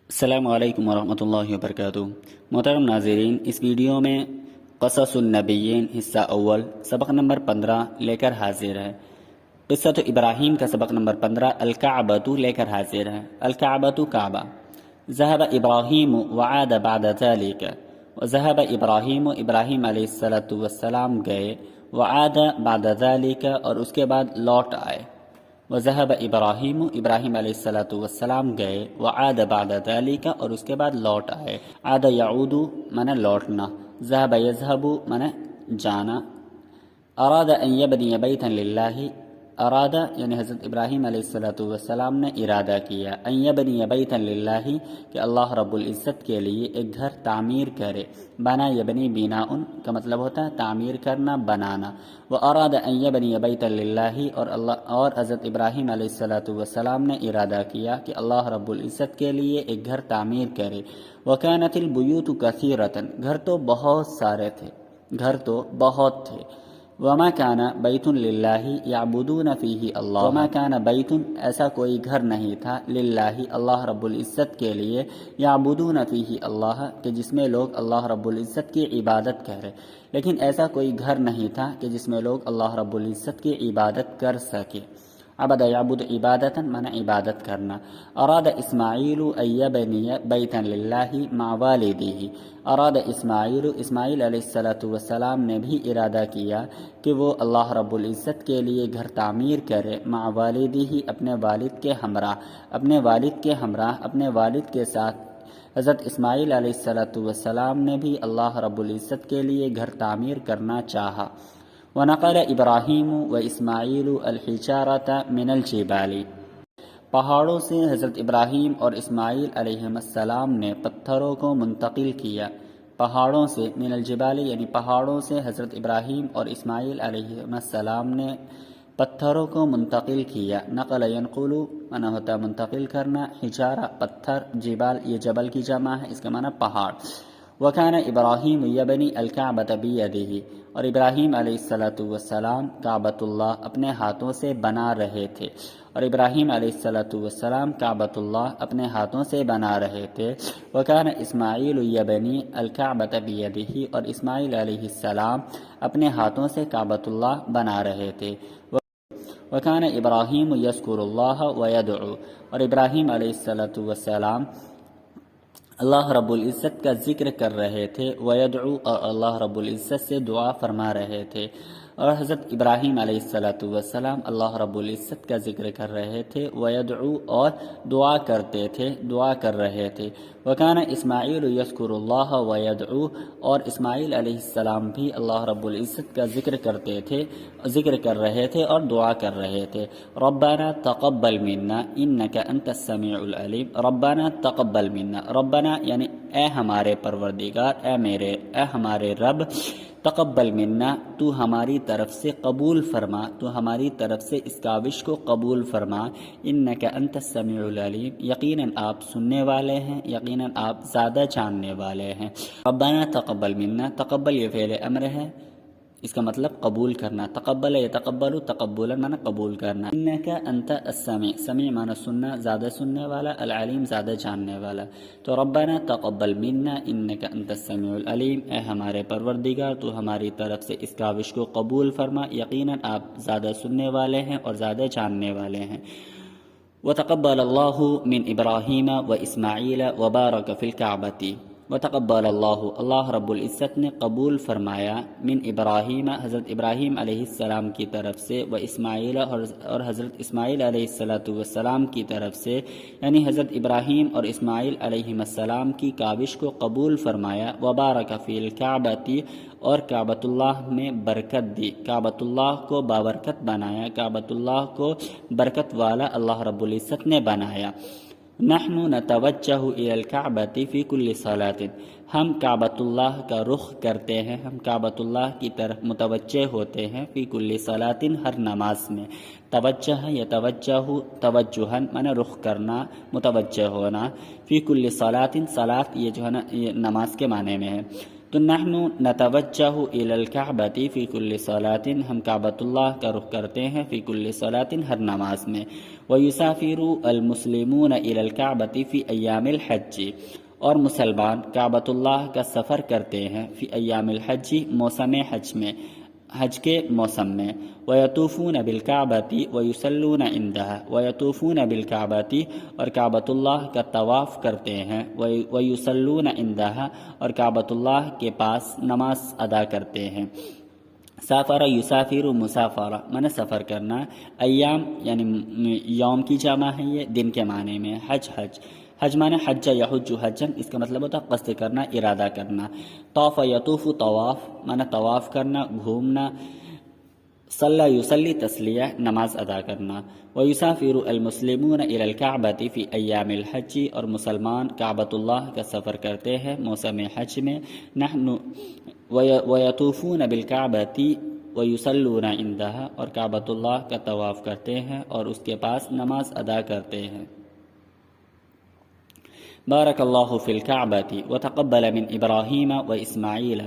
السلام علیکم ورحمۃ اللہ وبرکاتہ۔ محترم ناظرین، اس ویڈیو میں قصص النبیین حصہ اول سبق نمبر 15 لے کر حاضر ہے۔ قصۃ ابراہیم کا سبق نمبر 15 الکعبۃ لے کر حاضر ہے۔ الکعبۃ کعبہ۔ ذهب ابراہیم وعاد بعد ذلك۔ ذهب ابراہیم علیہ السلام گئے، وعاد بعد ذلك اور اس کے بعد لوٹ آئے۔ وذهب ابراہیم علیہ السلام گئے، وعاد بعد ذلك اور اس کے بعد لوٹ آئے۔ عاد یعود معنی لوٹنا، ذهب یذهب معنی جانا۔ اراد ان یبنی بیتا للہ، اراد یعنی حضرت ابراہیم علیہ السلام نے ارادہ کیا، ان یبنی بیتا للہ کہ اللہ رب العزت کے لیے ایک گھر تعمیر کرے۔ بنا یبنی بناء کا مطلب ہوتا ہے تعمیر کرنا، بنانا۔ واراد ان یبنی بیتا للہ اور حضرت ابراہیم علیہ السلام نے ارادہ کیا کہ اللہ رب العزت کے لیے ایک گھر تعمیر کرے۔ وکانت البیوت کثیرۃ، گھر تو بہت سارے تھے، گھر تو بہت تھے۔ وما کان بیت للہ یعبدون فیہ اللہ، وما کان بیت ایسا کوئی گھر نہیں تھا للہ اللہ رب العزت کے لیے، یعبدون فیہ اللہ کہ جس میں لوگ اللہ رب العزت کی عبادت کرے، لیکن ایسا کوئی گھر نہیں تھا کہ جس میں لوگ اللہ رب العزت کی عبادت کر سکے۔ عبد یعبد عبادتا معنی عبادت کرنا۔ اراد اسماعیل ان یبنی بیتا للہ مع والدیہ، اراد اسماعیل علیہ السلام نے بھی ارادہ کیا کہ وہ اللہ رب العزت کے لیے گھر تعمیر کرے، مع والدیہ اپنے والد کے ہمراہ، اپنے والد کے ساتھ۔ حضرت اسماعیل علیہ السلام نے بھی اللہ رب العزت کے لیے گھر تعمیر کرنا چاہا۔ ونقل ابراہیم و اسماعیل الحجارۃ من الجبال، پہاڑوں سے حضرت ابراہیم اور اسماعیل علیہ السلام نے پتھروں کو منتقل کیا۔ پہاڑوں سے، من الجبال یعنی پہاڑوں سے حضرت ابراہیم اور اسماعیل علیہ السلام نے پتھروں کو منتقل کیا۔ نقل ینقل معنی ہوتا ہے منتقل کرنا، حجارہ پتھر، جبال یہ جبل کی جمع ہے، اس کا معنی پہاڑ۔ وکان ابراہیم یبنی الکعبۃ بیدہ، اور ابراہیم علیہ السلام کعبۃ اللہ اپنے ہاتھوں سے بنا رہے تھے، اور ابراہیم علیہ السلام کعبۃ اللہ اپنے ہاتھوں سے بنا رہے تھے۔ وکان اسماعیل یبنی الکعبۃ بیدہ، اور اسماعیل علیہ السلام اپنے ہاتھوں سے کعبۃ اللہ بنا رہے تھے۔ وکان ابراہیم یذکر اللہ ویدعو، اور ابراہیم علیہ السلام اللہ رب العزت کا ذکر کر رہے تھے، ویدعو اور اللہ رب العزت سے دعا فرما رہے تھے۔ اور حضرت ابراہیم علیہ السلام اللہ رب العزت کا ذکر کر رہے تھے، ویدعو اور دعا کر رہے تھے۔ وکان اسماعیل یذکر اللہ ویدعو، اور اسماعیل علیہ السلام بھی اللہ رب العزت کا ذکر کر رہے تھے اور دعا کر رہے تھے۔ ربنا تقبل منا انک انت السمیع العلیم، ربنا تقبل منا، ربنا یعنی اے ہمارے پروردگار، اے ہمارے رب، تقبل منا تو ہماری طرف سے قبول فرما، تو ہماری طرف سے اس کاوش کو قبول فرما، انک انت السمیع العلیم، یقیناً آپ سننے والے ہیں، یقیناً آپ زیادہ جاننے والے ہیں۔ ربنا تقبل منا، تقبل یہ فعل امر ہے، اس کا مطلب قبول کرنا، تقبل یتقبل تقبلا معنی قبول کرنا۔ انک انت السمیع، سمیع معنی سننا، زیادہ سننے والا، العلیم زیادہ جاننے والا۔ تو ربنا تقبل منا انک انت السمیع العلیم، اے ہمارے پروردگار تو ہماری طرف سے اس کاوش کو قبول فرما، یقیناً آپ زیادہ سننے والے ہیں اور زیادہ جاننے والے ہیں۔ وتقبل اللہ من ابراہیم و اسماعیل وبارک فی الکعبۃ، وتقبل اللہ رب العزت نے قبول فرمایا، من ابراہیم حضرت ابراہیم علیہ السلام کی طرف سے، و اسماعیل اور حضرت اسماعیل علیہ السلام کی طرف سے، یعنی حضرت ابراہیم اور اسماعیل علیہ السلام کی کاوش کو قبول فرمایا، وبارک فی الکعبۃ اور کعبۃ اللہ میں برکت دی، کعبۃ اللہ کو بابرکت بنایا، کعبۃ اللہ کو برکت والا اللہ رب العزت نے بنایا۔ نحن نتوجہ الی الکعبۃ فی کل صلاۃ، ہم کعبۃ اللہ کا رخ کرتے ہیں، ہم کعبۃ اللہ کی طرف متوجہ ہوتے ہیں، فی کل صلاۃ ہر نماز میں۔ توجہ یتوجہ توجہن معنی رخ کرنا، متوجہ ہونا، فی کل صلاۃ صلاۃ یہ جو ہے نا یہ نماز کے معنی میں ہے۔ تو نحن نتوجہ الی الکعبۃ فی کل صلاۃ، ہم کعبۃ اللہ کا رخ کرتے ہیں فی کل صلاۃ، ہر نماز میں. ویسافر المسلمون الی الکعبۃ فی ایام الحج، اور مسلمان کعبۃ اللہ کا سفر کرتے ہیں فی ایام الحج، موسم حج میں، حج کے موسم میں. ویطوفون بالکعبۃ ویصلون عندہا، ویطوفون بالکعبۃ، اور کعبۃ اللہ کا طواف کرتے ہیں، ویصلون عندہا، اور کعبۃ اللہ کے پاس نماز ادا کرتے ہیں. سافر یسافر مسافرہ من سفر کرنا، ایام یعنی یوم کی جمع ہے، یہ دن کے معنی میں. حج حج معنی حج یحج حجن، اس کا مطلب ہوتا ہے قصد کرنا، ارادہ کرنا. طوف یطوف طواف معنی طواف کرنا، گھومنا. صلی یصلی تسلیہ نماز ادا کرنا. ویسافر المسلمون الی الکعبۃ فی ایام الحج، اور مسلمان کعبۃ اللہ کا سفر کرتے ہیں موسم حج میں. نحن ویطوفون بالکعبۃ ویصلون عندہا، اور کعبۃ اللہ کا طواف کرتے ہیں اور اس کے پاس نماز ادا کرتے ہیں. بارک اللہ فی الکعبۃ وتقبل من ابراہیم و اسماعیل.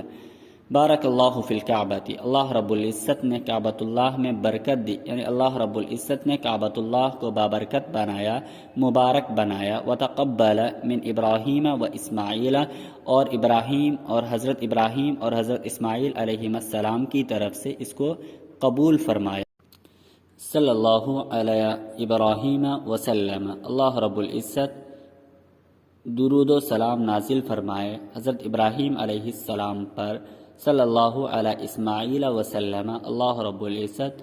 بارک اللہ فی الکعبۃ، اللہ رب العزت نے کعبۃ اللہ میں برکت دی، یعنی اللہ رب العزت نے کعبۃ اللہ کو بابرکت بنایا، مبارک بنایا. وتقبل من ابراہیم و اسماعیل، اور ابراہیم اور حضرت اسماعیل علیہ السلام کی طرف سے اس کو قبول فرمایا. صلی اللہ علیہ ابراہیم وسلم، اللہ رب العزت درود و سلام نازل فرمائے حضرت ابراہیم علیہ السلام پر. صلی اللہ علیہ اسماعیل وسلم، اللہ رب العزت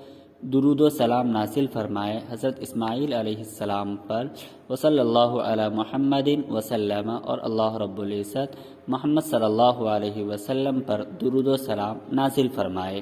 درود و سلام نازل فرمائے حضرت اسماعیل علیہ السلام پر. وصلی اللہ علی محمد وسلم، اور اللہ رب العزت محمد صلی اللہ علیہ وسلم پر درود و سلام نازل فرمائے.